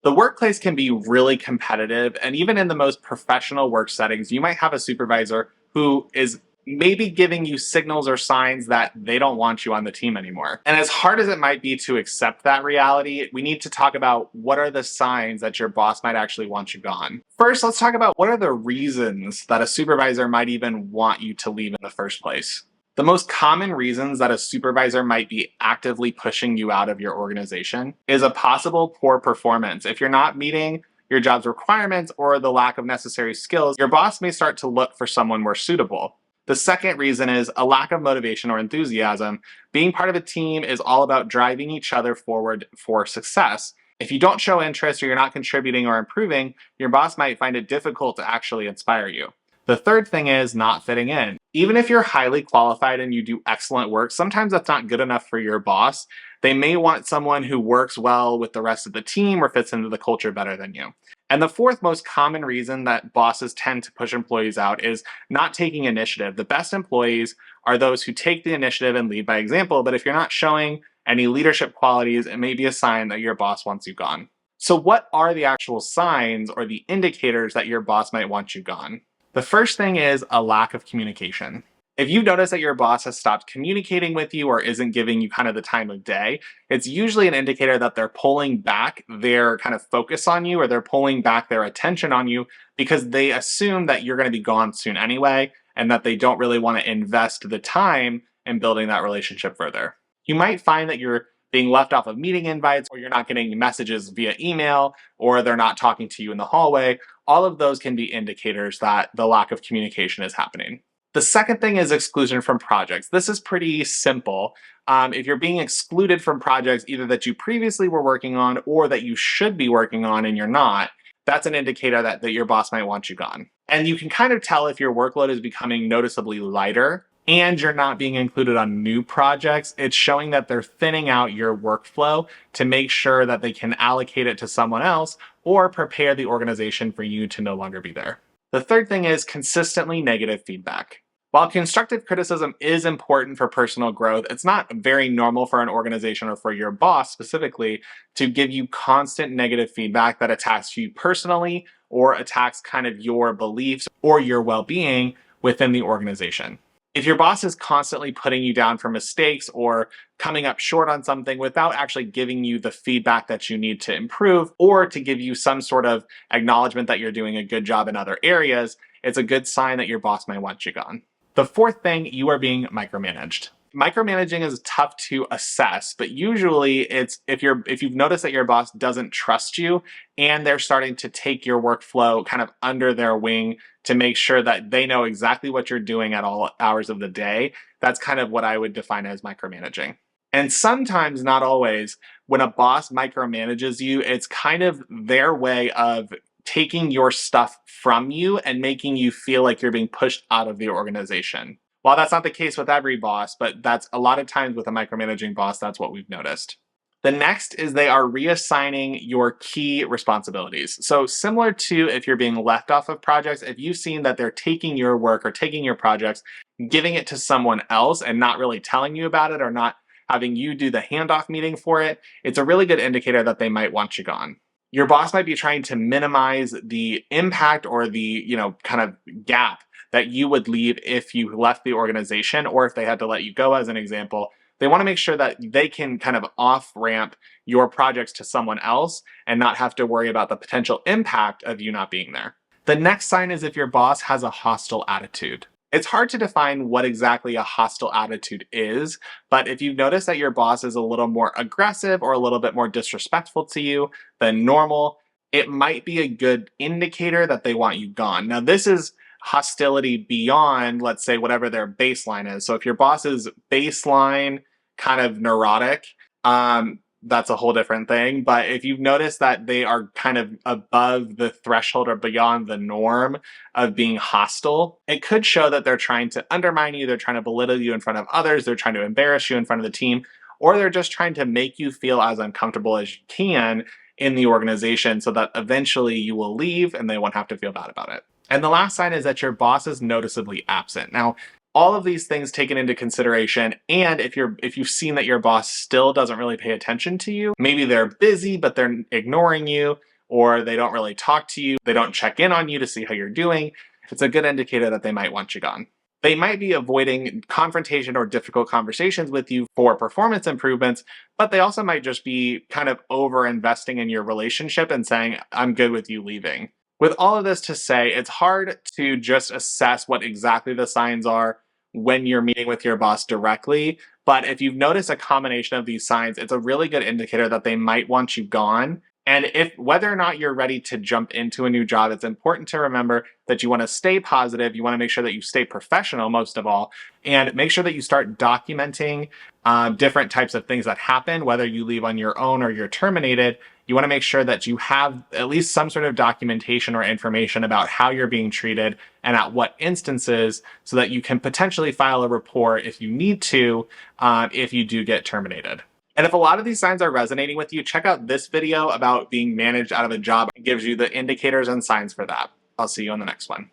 The workplace can be really competitive, and even in the most professional work settings, you might have a supervisor who is maybe giving you signals or signs that they don't want you on the team anymore. And as hard as it might be to accept that reality, we need to talk about what are the signs that your boss might actually want you gone. First, let's talk about what are the reasons that a supervisor might even want you to leave in the first place. The most common reasons that a supervisor might be actively pushing you out of your organization is a possible poor performance. If you're not meeting your job's requirements or the lack of necessary skills, your boss may start to look for someone more suitable. The second reason is a lack of motivation or enthusiasm. Being part of a team is all about driving each other forward for success. If you don't show interest or you're not contributing or improving, your boss might find it difficult to actually inspire you. The third thing is not fitting in. Even if you're highly qualified and you do excellent work, sometimes that's not good enough for your boss. They may want someone who works well with the rest of the team or fits into the culture better than you. And the fourth most common reason that bosses tend to push employees out is not taking initiative. The best employees are those who take the initiative and lead by example, but if you're not showing any leadership qualities, it may be a sign that your boss wants you gone. So what are the actual signs or the indicators that your boss might want you gone? The first thing is a lack of communication. If you notice that your boss has stopped communicating with you or isn't giving you kind of the time of day, it's usually an indicator that they're pulling back their kind of focus on you or they're pulling back their attention on you because they assume that you're going to be gone soon anyway and that they don't really want to invest the time in building that relationship further. You might find that you're being left off of meeting invites or you're not getting messages via email or they're not talking to you in the hallway. All of those can be indicators that the lack of communication is happening. The second thing is exclusion from projects. This is pretty simple. If you're being excluded from projects either that you previously were working on or that you should be working on and you're not, that's an indicator that your boss might want you gone. And you can kind of tell if your workload is becoming noticeably lighter and you're not being included on new projects. It's showing that they're thinning out your workflow to make sure that they can allocate it to someone else or prepare the organization for you to no longer be there. The third thing is consistently negative feedback. While constructive criticism is important for personal growth, it's not very normal for an organization or for your boss specifically to give you constant negative feedback that attacks you personally or attacks kind of your beliefs or your well-being within the organization. If your boss is constantly putting you down for mistakes or coming up short on something without actually giving you the feedback that you need to improve or to give you some sort of acknowledgement that you're doing a good job in other areas, it's a good sign that your boss might want you gone. The fourth thing, you are being micromanaged. Micromanaging is tough to assess, but usually it's if you've noticed that your boss doesn't trust you and they're starting to take your workflow kind of under their wing to make sure that they know exactly what you're doing at all hours of the day, that's kind of what I would define as micromanaging. And sometimes, not always, when a boss micromanages you, it's kind of their way of taking your stuff from you and making you feel like you're being pushed out of the organization. While that's not the case with every boss, but that's a lot of times with a micromanaging boss, that's what we've noticed. The next is they are reassigning your key responsibilities. So similar to if you're being left off of projects, if you've seen that they're taking your work or taking your projects, giving it to someone else and not really telling you about it or not having you do the handoff meeting for it, it's a really good indicator that they might want you gone. Your boss might be trying to minimize the impact or the, kind of gap that you would leave if you left the organization or if they had to let you go as an example. They want to make sure that they can kind of off-ramp your projects to someone else and not have to worry about the potential impact of you not being there. The next sign is if your boss has a hostile attitude. It's hard to define what exactly a hostile attitude is, but if you notice that your boss is a little more aggressive or a little bit more disrespectful to you than normal, it might be a good indicator that they want you gone. Now, this is hostility beyond, let's say, whatever their baseline is. So if your boss is baseline kind of neurotic, that's a whole different thing. But if you've noticed that they are kind of above the threshold or beyond the norm of being hostile, it could show that they're trying to undermine you, they're trying to belittle you in front of others, they're trying to embarrass you in front of the team, or they're just trying to make you feel as uncomfortable as you can in the organization so that eventually you will leave and they won't have to feel bad about it. And the last sign is that your boss is noticeably absent. Now, all of these things taken into consideration, and if you've seen that your boss still doesn't really pay attention to you, maybe they're busy but they're ignoring you, or they don't really talk to you, they don't check in on you to see how you're doing, it's a good indicator that they might want you gone. They might be avoiding confrontation or difficult conversations with you for performance improvements, but they also might just be kind of over investing in your relationship and saying, I'm good with you leaving. With all of this to say, it's hard to just assess what exactly the signs are when you're meeting with your boss directly. But if you've noticed a combination of these signs, it's a really good indicator that they might want you gone. And if whether or not you're ready to jump into a new job, it's important to remember that you want to stay positive. You want to make sure that you stay professional, most of all, and make sure that you start documenting different types of things that happen, whether you leave on your own or you're terminated. You want to make sure that you have at least some sort of documentation or information about how you're being treated and at what instances, so that you can potentially file a report if you need to, if you do get terminated. And if a lot of these signs are resonating with you, check out this video about being managed out of a job. It gives you the indicators and signs for that. I'll see you on the next one.